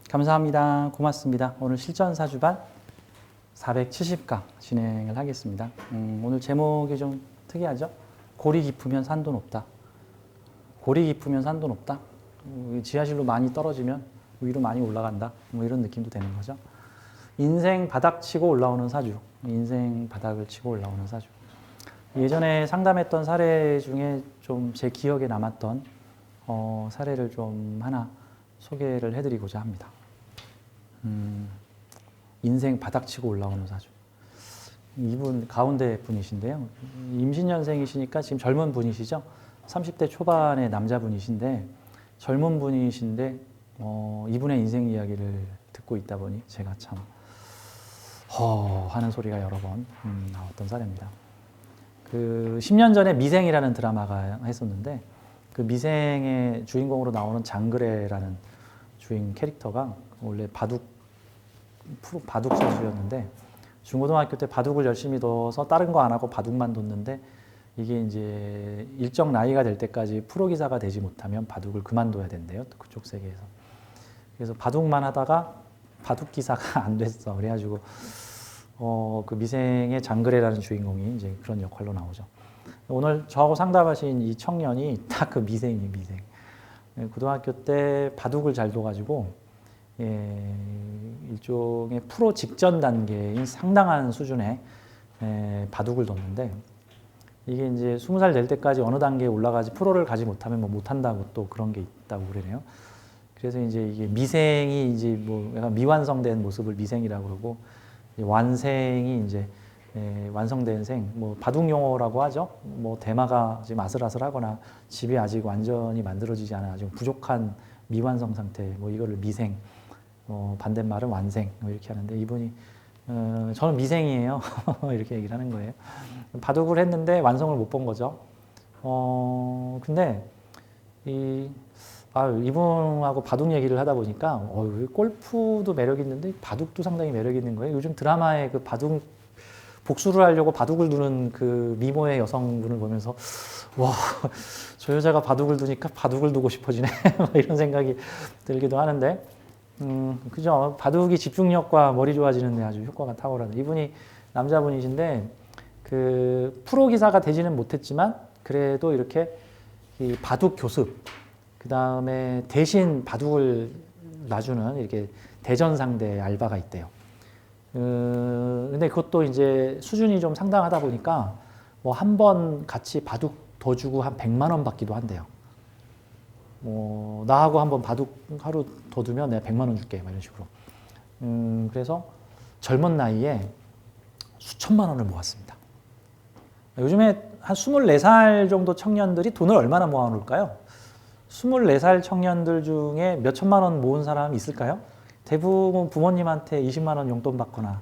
감사합니다. 고맙습니다. 오늘 실전사주반 470강 진행을 하겠습니다. 오늘 제목이 좀 특이하죠? 골이 깊으면 산도 높다. 골이 깊으면 산도 높다. 지하실로 많이 떨어지면 위로 많이 올라간다. 뭐 이런 느낌도 되는 거죠. 인생 바닥 치고 올라오는 사주. 인생 바닥을 치고 올라오는 사주. 예전에 상담했던 사례 중에 좀 제 기억에 남았던 사례를 좀 하나 소개를 해드리고자 합니다. 인생 바닥치고 올라오는 사주. 이분 가운데 분이신데요. 임신년생이시니까 지금 젊은 분이시죠. 30대 초반의 남자분이신데 젊은 분이신데 이분의 인생 이야기를 듣고 있다 보니 제가 참 하는 소리가 여러 번 나왔던 사례입니다. 그 10년 전에 미생이라는 드라마가 했었는데 그 미생의 주인공으로 나오는 장그래라는 주인 캐릭터가 원래 바둑 선수였는데 중고등학교 때 바둑을 열심히 둬서 다른 거 안 하고 바둑만 뒀는데 이게 이제 일정 나이가 될 때까지 프로 기사가 되지 못하면 바둑을 그만둬야 된대요. 그쪽 세계에서. 그래서 바둑만 하다가 바둑 기사가 안 됐어. 그래가지고 그 미생의 장그래라는 주인공이 이제 그런 역할로 나오죠. 오늘 저하고 상담하신 이 청년이 딱 그 미생이에요, 미생. 고등학교 때 바둑을 잘 둬가지고 일종의 프로 직전 단계인 상당한 수준의 바둑을 뒀는데 이게 이제 20살 될 때까지 어느 단계에 올라가지 프로를 가지 못하면 뭐 못한다고 또 그런 게 있다고 그러네요. 그래서 이제 이게 미생이 이제 뭐 약간 미완성된 모습을 미생이라고 그러고 완생이 이제 완성된 생, 뭐 바둑 용어라고 하죠. 뭐 대마가 지금 아슬아슬하거나 집이 아직 완전히 만들어지지 않아 지금 부족한 미완성 상태, 뭐 이거를 미생, 반대말은 완생 뭐 이렇게 하는데 이분이 저는 미생이에요. 이렇게 얘기를 하는 거예요. 바둑을 했는데 완성을 못 본 거죠. 근데 이분하고 바둑 얘기를 하다 보니까 골프도 매력 있는데 바둑도 상당히 매력 있는 거예요. 요즘 드라마에 그 바둑 복수를 하려고 바둑을 두는 그 미모의 여성분을 보면서 와, 저 여자가 바둑을 두니까 바둑을 두고 싶어지네. 이런 생각이 들기도 하는데 그죠. 바둑이 집중력과 머리 좋아지는 데 아주 효과가 탁월하다. 이분이 남자분이신데 그 프로 기사가 되지는 못했지만 그래도 이렇게 이 바둑 교습, 그 다음에 대신 바둑을 놔주는 이렇게 대전 상대 알바가 있대요. 근데 그것도 이제 수준이 좀 상당하다 보니까 뭐 한 번 같이 바둑 더 주고 한 100만 원 받기도 한대요. 나하고 한번 바둑 하루 더 두면 내가 100만 원 줄게. 이런 식으로. 그래서 젊은 나이에 수천만 원을 모았습니다. 요즘에 한 24살 정도 청년들이 돈을 얼마나 모아놓을까요? 24살 청년들 중에 몇 천만 원 모은 사람이 있을까요? 대부분 부모님한테 20만 원 용돈 받거나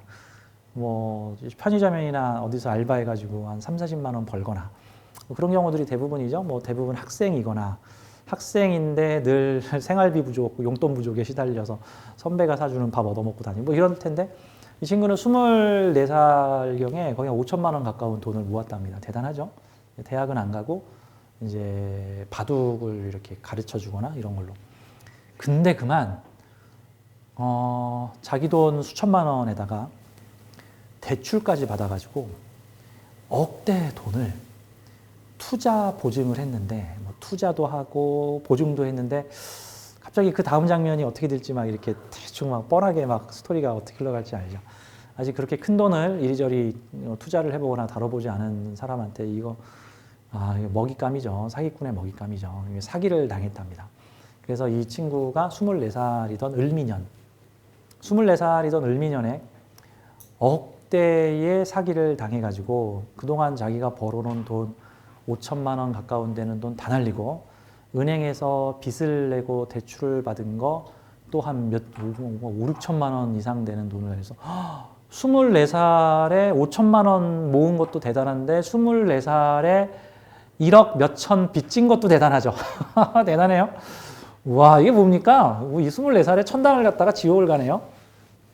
뭐 편의점이나 어디서 알바해가지고 한 3, 40만 원 벌거나 그런 경우들이 대부분이죠. 뭐 대부분 학생이거나 학생인데 늘 생활비 부족, 용돈 부족에 시달려서 선배가 사주는 밥 얻어먹고 다니고 뭐 이럴 텐데 이 친구는 24살경에 거의 5천만 원 가까운 돈을 모았답니다. 대단하죠? 대학은 안 가고 이제 바둑을 이렇게 가르쳐 주거나 이런 걸로. 근데 그만 자기 돈 수천만 원에다가 대출까지 받아가지고 억대 돈을 투자 보증을 했는데 뭐 투자도 하고 보증도 했는데 갑자기 그 다음 장면이 어떻게 될지 막 이렇게 대충 막 뻔하게 막 스토리가 어떻게 흘러갈지 알죠. 아직 그렇게 큰 돈을 이리저리 투자를 해보거나 다뤄보지 않은 사람한테 이거 먹잇감이죠. 사기꾼의 먹잇감이죠. 사기를 당했답니다. 그래서 이 친구가 24살이던 을미년에 억대의 사기를 당해가지고 그동안 자기가 벌어놓은 돈 5천만 원 가까운 되는 돈 다 날리고 은행에서 빚을 내고 대출을 받은 거 또 한 5, 6천만 원 이상 되는 돈을 해서 24살에 5천만 원 모은 것도 대단한데 24살에 1억 몇천 빚진 것도 대단하죠. 대단해요. 와, 이게 뭡니까? 이 24살에 천당을 갔다가 지옥을 가네요.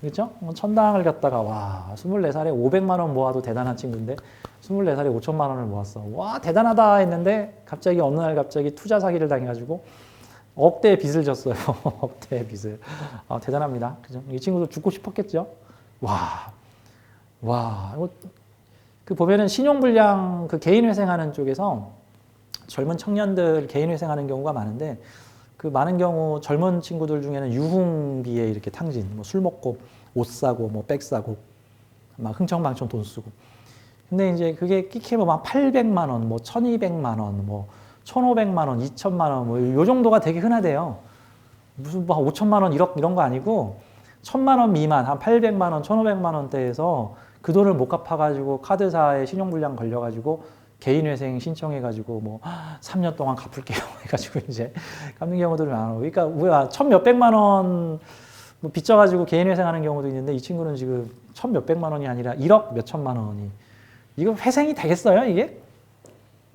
그렇죠? 천당을 갔다가 와 24살에 500만 원 모아도 대단한 친구인데 24살에 5천만 원을 모았어. 와 대단하다 했는데 갑자기 어느 날 갑자기 투자 사기를 당해가지고 억대의 빚을 졌어요. 억대의 빚을. 대단합니다. 그죠? 이 친구도 죽고 싶었겠죠? 와, 이거 그 보면은 신용불량 그 개인회생하는 쪽에서 젊은 청년들 개인회생하는 경우가 많은데 그 많은 경우 젊은 친구들 중에는 유흥비에 이렇게 탕진, 뭐 술 먹고 옷 사고 뭐 백 사고 막 흥청망청 돈 쓰고. 근데 이제 그게 끼키면 막 800만 원, 뭐 1200만 원, 뭐 1500만 원, 2000만 원, 뭐 요 정도가 되게 흔하대요. 무슨 뭐 5천만 원 1억 이런 거 아니고 1000만 원 미만, 한 800만 원, 1500만 원대에서 그 돈을 못 갚아가지고 카드사에 신용불량 걸려가지고 개인회생 신청해가지고 뭐 3년 동안 갚을게요 해가지고 이제 갚는 경우들이 많아. 그러니까 뭐야 1000몇백만 원 뭐 빚져가지고 개인회생하는 경우도 있는데 이 친구는 지금 1000몇백만 원이 아니라 1억 몇천만 원이 이거 회생이 되겠어요 이게?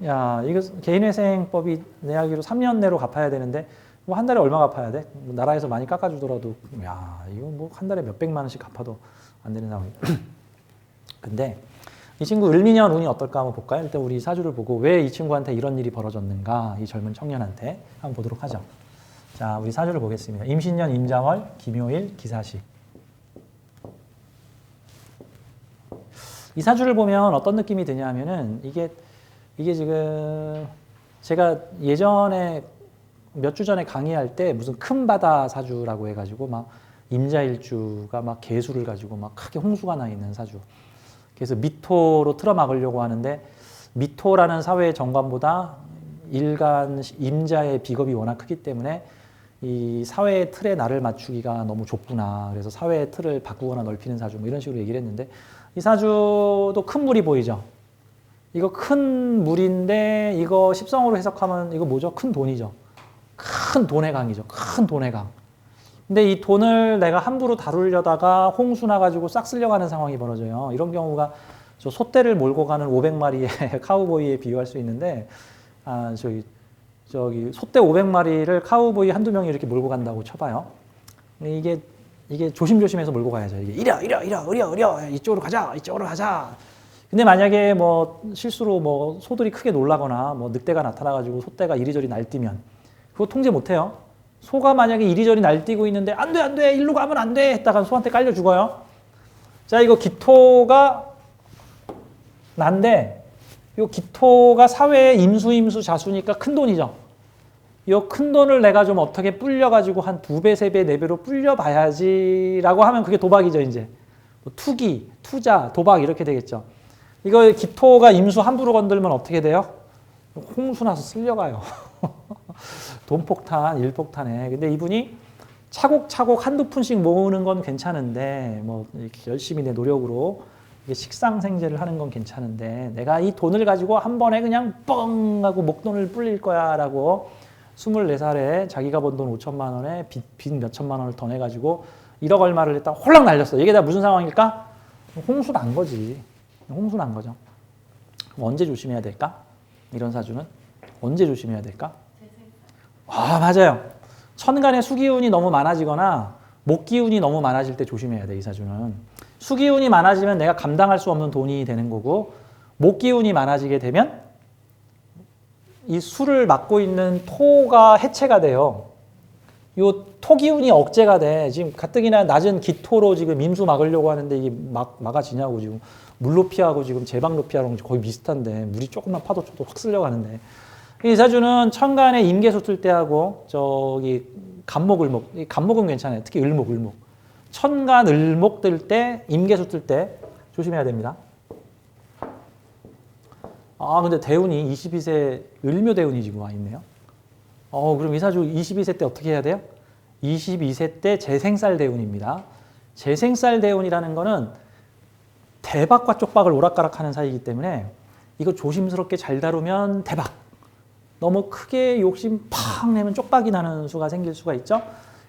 야 이거 개인회생법이 내하기로 3년 내로 갚아야 되는데 뭐 한 달에 얼마 갚아야 돼? 뭐 나라에서 많이 깎아주더라도 야 이거 뭐 한 달에 몇백만 원씩 갚아도 안 되는 상황이에요. 근데 이 친구 을미년 운이 어떨까 한번 볼까요? 일단 우리 사주를 보고 왜 이 친구한테 이런 일이 벌어졌는가 이 젊은 청년한테 한번 보도록 하죠. 자 우리 사주를 보겠습니다. 임신년 임자월 기묘일 기사시. 이 사주를 보면 어떤 느낌이 드냐 하면은 이게 지금 제가 예전에 몇 주 전에 강의할 때 무슨 큰 바다 사주라고 해가지고 막 임자일주가 막 개수를 가지고 막 크게 홍수가 나 있는 사주. 그래서 미토로 틀어막으려고 하는데 미토라는 사회의 정관보다 일간 임자의 비겁이 워낙 크기 때문에 이 사회의 틀에 나를 맞추기가 너무 좁구나. 그래서 사회의 틀을 바꾸거나 넓히는 사주 뭐 이런 식으로 얘기를 했는데 이 사주도 큰 물이 보이죠. 이거 큰 물인데 이거 십성으로 해석하면 이거 뭐죠? 큰 돈이죠. 큰 돈의 강이죠. 큰 돈의 강. 근데 이 돈을 내가 함부로 다루려다가 홍수 나가지고 싹 쓸려가는 상황이 벌어져요. 이런 경우가 저 소떼를 몰고 가는 500마리의 카우보이에 비유할 수 있는데, 저기 소떼 500마리를 카우보이 한두 명이 이렇게 몰고 간다고 쳐봐요. 이게 조심조심해서 몰고 가야죠. 이게 이려 이쪽으로 가자. 근데 만약에 뭐 실수로 뭐 소들이 크게 놀라거나 뭐 늑대가 나타나가지고 소떼가 이리저리 날뛰면 그거 통제 못해요. 소가 만약에 이리저리 날뛰고 있는데 안 돼, 일로 가면 안 돼 했다가 소한테 깔려 죽어요. 자, 이거 기토가 난데 이 기토가 사회의 임수 자수니까 큰 돈이죠. 이 큰 돈을 내가 좀 어떻게 불려가지고 한 2배, 3배, 4배로 불려봐야지라고 하면 그게 도박이죠, 이제. 뭐 투기, 투자, 도박 이렇게 되겠죠. 이거 기토가 임수 함부로 건들면 어떻게 돼요? 홍수 나서 쓸려가요. 돈폭탄, 일폭탄에. 근데 이분이 차곡차곡 한두 푼씩 모으는 건 괜찮은데, 뭐, 이렇게 열심히 내 노력으로 식상생재를 하는 건 괜찮은데, 내가 이 돈을 가지고 한 번에 그냥 뻥 하고 목돈을 불릴 거야 라고 24살에 자기가 번 돈 5천만 원에 빚 몇천만 원을 더 내가지고 1억 얼마를 했다 홀랑 날렸어. 이게 다 무슨 상황일까? 홍수 난 거지. 홍수 난 거죠. 그럼 언제 조심해야 될까? 이런 사주는 언제 조심해야 될까? 맞아요. 천간에 수기운이 너무 많아지거나 목기운이 너무 많아질 때 조심해야 돼, 이 사주는. 수기운이 많아지면 내가 감당할 수 없는 돈이 되는 거고, 목기운이 많아지게 되면 이 수를 맡고 있는 토가 해체가 돼요. 요 토기운이 억제가 돼. 지금 가뜩이나 낮은 기토로 지금 임수 막으려고 하는데 이게 막아지냐고 지금. 물로 피하고 지금 제방로 피하고 거의 비슷한데 물이 조금만 파도 쳐도 확 쓸려가는데 이 사주는 천간에 임계수 뜰 때하고 저기 간목, 을목, 이 간목은 괜찮아요. 특히 을목. 천간 을목 뜰 때, 임계수 뜰 때 조심해야 됩니다. 근데 대운이 22세 을묘 대운이 지금 와 있네요. 그럼 이 사주 22세 때 어떻게 해야 돼요? 22세 때 재생살 대운입니다. 재생살 대운이라는 거는 대박과 쪽박을 오락가락하는 사이이기 때문에 이거 조심스럽게 잘 다루면 대박. 너무 크게 욕심 팍 내면 쪽박이 나는 수가 생길 수가 있죠.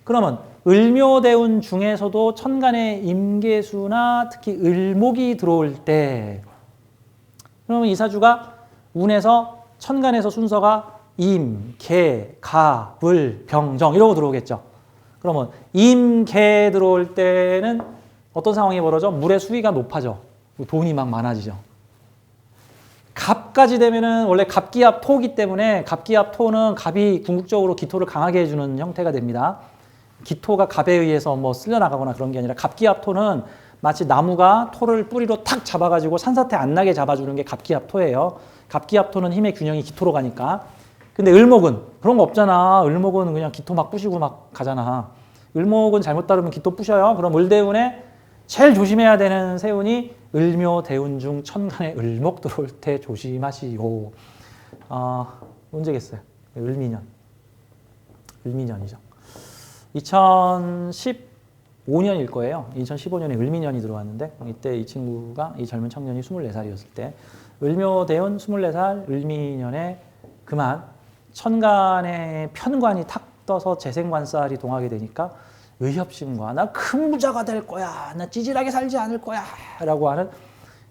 그러면 을묘대운 중에서도 천간에 임계수나 특히 을목이 들어올 때 그러면 이 사주가 운에서 천간에서 순서가 임, 개, 가, 을, 병, 정 이러고 들어오겠죠. 그러면 임, 개 들어올 때는 어떤 상황이 벌어져? 물의 수위가 높아져. 돈이 막 많아지죠. 갑까지 되면은 원래 갑기압 토기 때문에 갑기압 토는 갑이 궁극적으로 기토를 강하게 해주는 형태가 됩니다. 기토가 갑에 의해서 뭐 쓸려나가거나 그런 게 아니라 갑기압 토는 마치 나무가 토를 뿌리로 탁 잡아가지고 산사태 안 나게 잡아주는 게 갑기압 토예요. 갑기압 토는 힘의 균형이 기토로 가니까. 근데 을목은 그런 거 없잖아. 을목은 그냥 기토 막 부시고 막 가잖아. 을목은 잘못 따르면 기토 부셔요. 그럼 을대운에 제일 조심해야 되는 세운이 을묘 대운 중 천간에 을목 들어올 때 조심하시오. 언제겠어요? 을미년. 을미년이죠. 2015년일 거예요. 2015년에 을미년이 들어왔는데 이때 이 친구가 이 젊은 청년이 24살이었을 때 을묘 대운 24살 을미년에 그만 천간에 편관이 탁 떠서 재생관살이 동하게 되니까 의협심과 나 큰 부자가 될 거야, 나 찌질하게 살지 않을 거야 라고 하는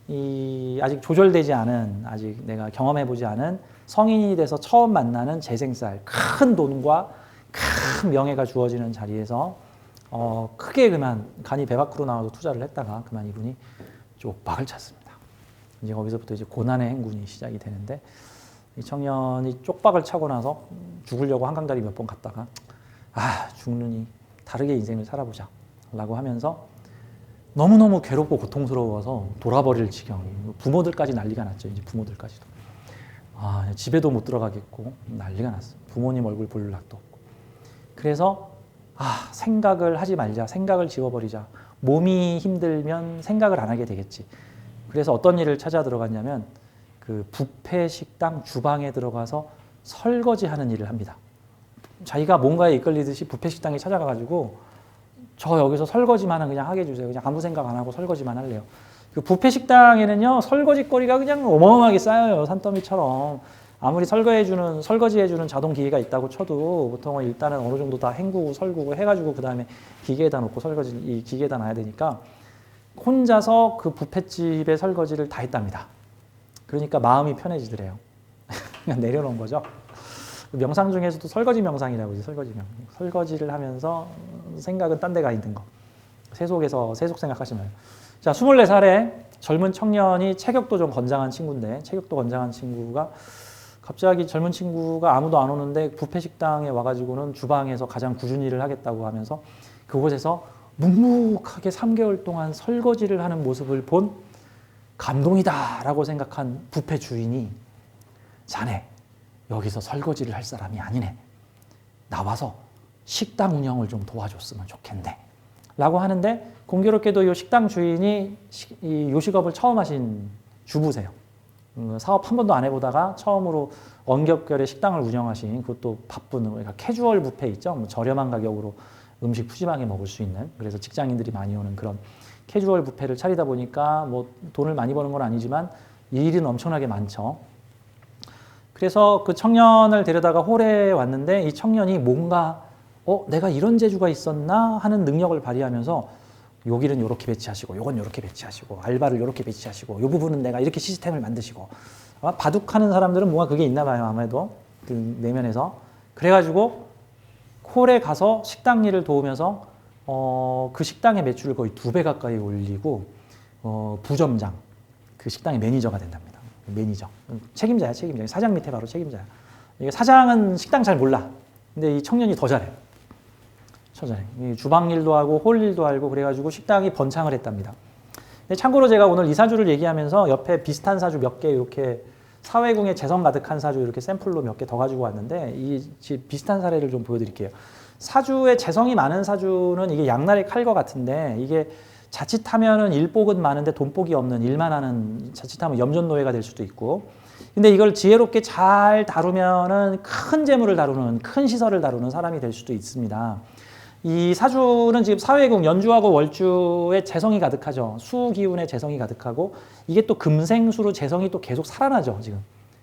이 아직 조절되지 않은, 아직 내가 경험해보지 않은 성인이 돼서 처음 만나는 재생살, 큰 돈과 큰 명예가 주어지는 자리에서 크게 그만 간이 배 밖으로 나와서 투자를 했다가 그만 이분이 쪽박을 찼습니다. 이제 거기서부터 이제 고난의 행군이 시작이 되는데 이 청년이 쪽박을 차고 나서 죽으려고 한강다리 몇 번 갔다가 죽느니 다르게 인생을 살아보자 라고 하면서 너무너무 괴롭고 고통스러워서 돌아버릴 지경, 부모들까지 난리가 났죠. 이제 부모들까지도 집에도 못 들어가겠고 난리가 났어요. 부모님 얼굴 볼 낙도 없고. 그래서 생각을 하지 말자, 생각을 지워버리자. 몸이 힘들면 생각을 안 하게 되겠지. 그래서 어떤 일을 찾아 들어갔냐면 그 뷔페 식당 주방에 들어가서 설거지하는 일을 합니다. 자기가 뭔가에 이끌리듯이 뷔페 식당에 찾아가가지고 저 여기서 설거지만은 그냥 하게 해주세요. 그냥 아무 생각 안 하고 설거지만 할래요. 그 뷔페 식당에는요 설거지거리가 그냥 어마어마하게 쌓여요. 산더미처럼. 아무리 설거지해주는 자동 기계가 있다고 쳐도 보통은 일단은 어느 정도 다 헹구고 설구고 해가지고 그 다음에 기계에다 놓고 이 기계에다 놔야 되니까 혼자서 그 뷔페집의 설거지를 다 했답니다. 그러니까 마음이 편해지더래요. 그냥 내려놓은 거죠. 명상 중에서도 설거지 명상이라고 하죠. 설거지를 하면서 생각은 딴 데 가 있는 거. 세속에서 세속 생각하시면. 자, 24살에 젊은 청년이 체격도 좀 건장한 친구인데 체격도 건장한 친구가 갑자기 젊은 친구가 아무도 안 오는데 뷔페 식당에 와가지고는 주방에서 가장 꾸준히 일을 하겠다고 하면서 그곳에서 묵묵하게 3개월 동안 설거지를 하는 모습을 본 감동이다라고 생각한 뷔페 주인이 자네 여기서 설거지를 할 사람이 아니네. 나와서 식당 운영을 좀 도와줬으면 좋겠네. 라고 하는데 공교롭게도 이 식당 주인이 이 요식업을 처음 하신 주부세요. 사업 한 번도 안 해보다가 처음으로 언격결에 식당을 운영하신, 그것도 바쁜, 그러니까 캐주얼 뷔페 있죠. 뭐 저렴한 가격으로 음식 푸짐하게 먹을 수 있는, 그래서 직장인들이 많이 오는 그런 캐주얼 뷔페를 차리다 보니까 뭐 돈을 많이 버는 건 아니지만 일은 엄청나게 많죠. 그래서 그 청년을 데려다가 홀에 왔는데 이 청년이 뭔가 내가 이런 재주가 있었나 하는 능력을 발휘하면서 여기는 이렇게 배치하시고 요건 이렇게 배치하시고 알바를 이렇게 배치하시고 요 부분은 내가 이렇게 시스템을 만드시고 아마 바둑하는 사람들은 뭔가 그게 있나 봐요. 아무래도 그 내면에서. 그래가지고 홀에 가서 식당 일을 도우면서 그 식당의 매출을 거의 2배 가까이 올리고 부점장, 그 식당의 매니저가 된답니다. 매니저. 책임자야. 사장 밑에 바로 책임자야. 이게 사장은 식당 잘 몰라. 근데 이 청년이 더 잘해. 주방 일도 하고 홀 일도 알고 그래가지고 식당이 번창을 했답니다. 근데 참고로 제가 오늘 이 사주를 얘기하면서 옆에 비슷한 사주 몇 개 이렇게 사회궁에 재성 가득한 사주 이렇게 샘플로 몇 개 더 가지고 왔는데 이 비슷한 사례를 좀 보여드릴게요. 사주에 재성이 많은 사주는 이게 양날의 칼과 같은데 이게 자칫하면은 일복은 많은데 돈복이 없는, 일만 하는, 자칫하면 염전노예가 될 수도 있고. 근데 이걸 지혜롭게 잘 다루면은 큰 재물을 다루는, 큰 시설을 다루는 사람이 될 수도 있습니다. 이 사주는 지금 사회궁, 연주하고 월주에 재성이 가득하죠. 수 기운에 재성이 가득하고 이게 또 금생수로 재성이 또 계속 살아나죠. 지금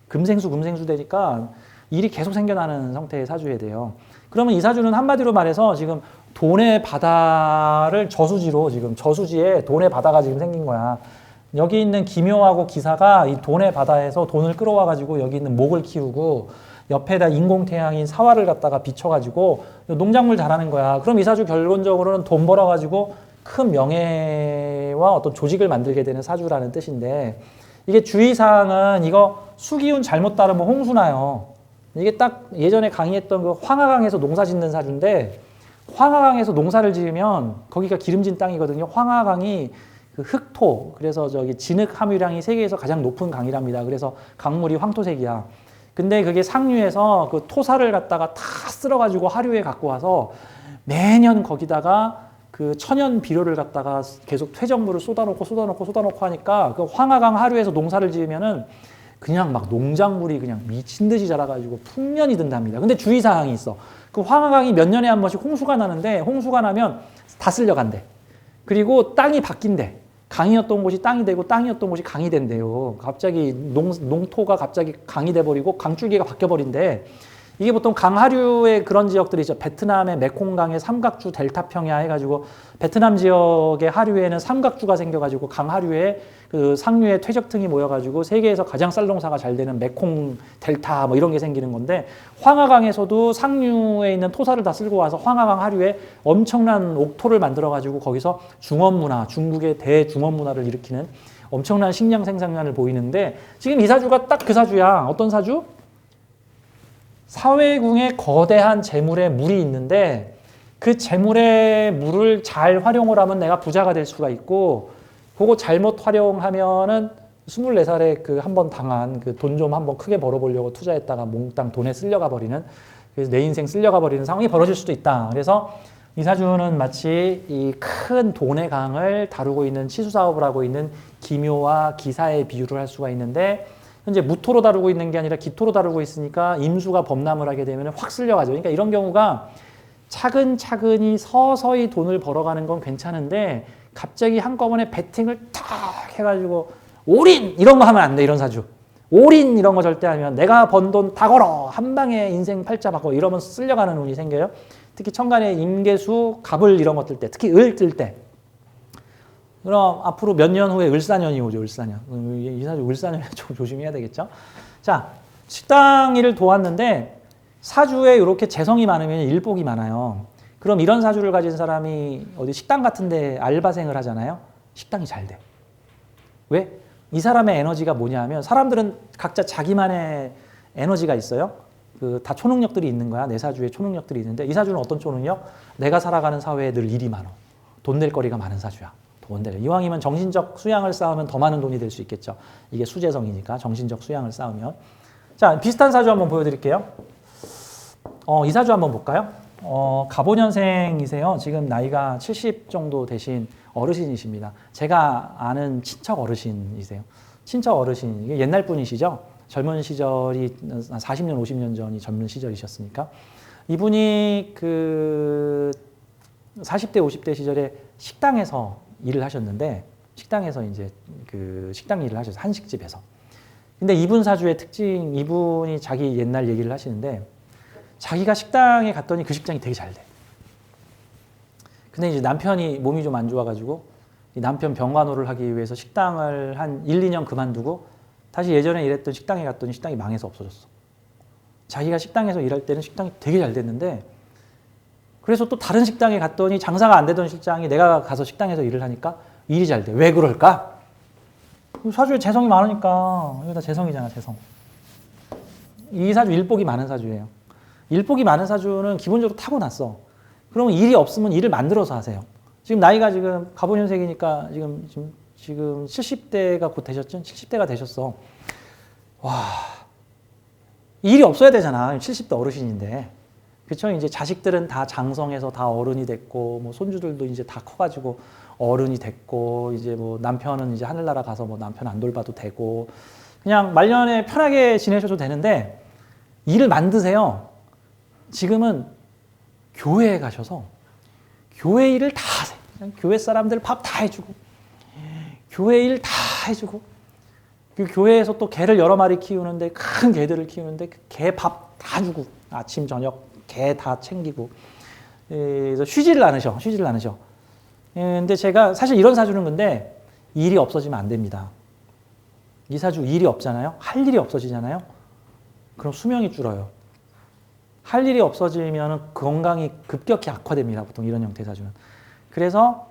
금생수 되니까 일이 계속 생겨나는 형태의 사주에 돼요. 그러면 이 사주는 한마디로 말해서 지금 돈의 바다를 저수지로, 지금 저수지에 돈의 바다가 지금 생긴 거야. 여기 있는 기묘하고 기사가 이 돈의 바다에서 돈을 끌어와가지고 여기 있는 목을 키우고 옆에다 인공태양인 사화를 갖다가 비춰가지고 농작물 잘하는 거야. 그럼 이 사주 결론적으로는 돈 벌어가지고 큰 명예와 어떤 조직을 만들게 되는 사주라는 뜻인데 이게 주의사항은 이거 수기운 잘못 따르면 홍수나요. 이게 딱 예전에 강의했던 그 황하강에서 농사 짓는 사주인데 황하강에서 농사를 지으면 거기가 기름진 땅이거든요. 황하강이 그 흑토, 그래서 저기 진흙 함유량이 세계에서 가장 높은 강이랍니다. 그래서 강물이 황토색이야. 근데 그게 상류에서 그 토사를 갖다가 다 쓸어가지고 하류에 갖고 와서 매년 거기다가 그 천연 비료를 갖다가 계속 퇴적물을 쏟아놓고 하니까 그 황하강 하류에서 농사를 지으면은 그냥 막 농작물이 그냥 미친 듯이 자라가지고 풍년이 든답니다. 근데 주의사항이 있어. 그 황하강이 몇 년에 한 번씩 홍수가 나는데 홍수가 나면 다 쓸려간대. 그리고 땅이 바뀐대. 강이었던 곳이 땅이 되고 땅이었던 곳이 강이 된대요. 갑자기 농토가 갑자기 강이 돼버리고 강줄기가 바뀌어버린대. 이게 보통 강하류의 그런 지역들이 있죠. 베트남의 메콩강의 삼각주 델타 평야 해가지고 베트남 지역의 하류에는 삼각주가 생겨가지고 강하류에 그 상류에 퇴적층이 모여가지고 세계에서 가장 쌀농사가 잘 되는 메콩 델타 뭐 이런 게 생기는 건데 황하강에서도 상류에 있는 토사를 다 쓸고 와서 황하강 하류에 엄청난 옥토를 만들어가지고 거기서 중원문화, 중국의 대중원문화를 일으키는 엄청난 식량 생산량을 보이는데 지금 이 사주가 딱 그 사주야. 어떤 사주? 사회궁에 거대한 재물의 물이 있는데 그 재물의 물을 잘 활용을 하면 내가 부자가 될 수가 있고 그거 잘못 활용하면은 24살에 그 한 번 당한 그 돈 좀 한번 크게 벌어보려고 투자했다가 몽땅 돈에 쓸려가 버리는 그래서 내 인생 쓸려가 버리는 상황이 벌어질 수도 있다. 그래서 이 사주는 마치 이 큰 돈의 강을 다루고 있는 치수사업을 하고 있는 기묘와 기사의 비유를 할 수가 있는데 현재 무토로 다루고 있는 게 아니라 기토로 다루고 있으니까 임수가 범람을 하게 되면 확 쓸려가죠. 그러니까 이런 경우가 차근차근히 서서히 돈을 벌어가는 건 괜찮은데 갑자기 한꺼번에 베팅을 탁 해가지고 올인! 이런 거 하면 안 돼. 이런 사주. 올인 이런 거 절대 하면 내가 번 돈 다 걸어. 한 방에 인생 팔자 바꿔. 이러면 쓸려가는 운이 생겨요. 특히 천간에 임계수, 갑을 이런 것 뜰 때, 특히 을 뜰 때. 그럼 앞으로 몇 년 후에 을사년이 오죠. 을사년. 이 사주 을사년에 좀 조심해야 되겠죠. 자, 식당 일을 도왔는데 사주에 이렇게 재성이 많으면 일복이 많아요. 그럼 이런 사주를 가진 사람이 어디 식당 같은 데 알바생을 하잖아요. 식당이 잘 돼. 왜? 이 사람의 에너지가 뭐냐 하면 사람들은 각자 자기만의 에너지가 있어요. 그 다 초능력들이 있는 거야. 내 사주에 초능력들이 있는데 이 사주는 어떤 초능력? 내가 살아가는 사회에 늘 일이 많어. 돈 낼 거리가 많은 사주야. 이왕이면 정신적 수양을 쌓으면 더 많은 돈이 될 수 있겠죠. 이게 수재성이니까 정신적 수양을 쌓으면. 자, 비슷한 사주 한번 보여드릴게요. 이 사주 한번 볼까요? 갑오년생이세요. 지금 나이가 70 정도 되신 어르신이십니다. 제가 아는 친척 어르신이세요. 친척 어르신, 이게 옛날 분이시죠. 젊은 시절이 40년, 50년 전이 젊은 시절이셨으니까. 이분이 그 40대, 50대 시절에 식당에서 일을 하셨는데 식당에서 이제 그 식당 일을 하셔서 한식집에서. 근데 이분 사주의 특징, 이분이 자기 옛날 얘기를 하시는데 자기가 식당에 갔더니 그 식당이 되게 잘 돼. 근데 이제 남편이 몸이 좀 안 좋아가지고 남편 병간호를 하기 위해서 식당을 한 1, 2년 그만두고 다시 예전에 일했던 식당에 갔더니 식당이 망해서 없어졌어. 자기가 식당에서 일할 때는 식당이 되게 잘 됐는데 그래서 또 다른 식당에 갔더니 장사가 안 되던 식당이 내가 가서 식당에서 일을 하니까 일이 잘 돼. 왜 그럴까? 사주에 재성이 많으니까. 이거 다 재성이잖아, 재성. 이 사주 일복이 많은 사주예요. 일복이 많은 사주는 기본적으로 타고났어. 그러면 일이 없으면 일을 만들어서 하세요. 지금 나이가 지금 갑오년생이니까 지금 70대가 곧 되셨죠? 70대가 되셨어. 와, 일이 없어야 되잖아. 70대 어르신인데. 그렇죠? 이제 자식들은 다 장성해서 다 어른이 됐고, 뭐 손주들도 이제 다 커가지고 어른이 됐고, 이제 뭐 남편은 이제 하늘나라 가서 뭐 남편 안 돌봐도 되고, 그냥 말년에 편하게 지내셔도 되는데 일을 만드세요. 지금은 교회에 가셔서 교회 일을 다 하세요. 그냥 교회 사람들 밥 다 해주고, 교회 일 다 해주고, 그 교회에서 또 개를 여러 마리 키우는데 큰 개들을 키우는데 개 밥 다 주고 아침 저녁 개 다 챙기고. 그래서 쉬지를 않으셔. 근데 제가 사실 이런 사주는 근데 일이 없어지면 안 됩니다. 이 사주 일이 없잖아요. 할 일이 없어지잖아요. 그럼 수명이 줄어요. 할 일이 없어지면 건강이 급격히 악화됩니다. 보통 이런 형태 사주는. 그래서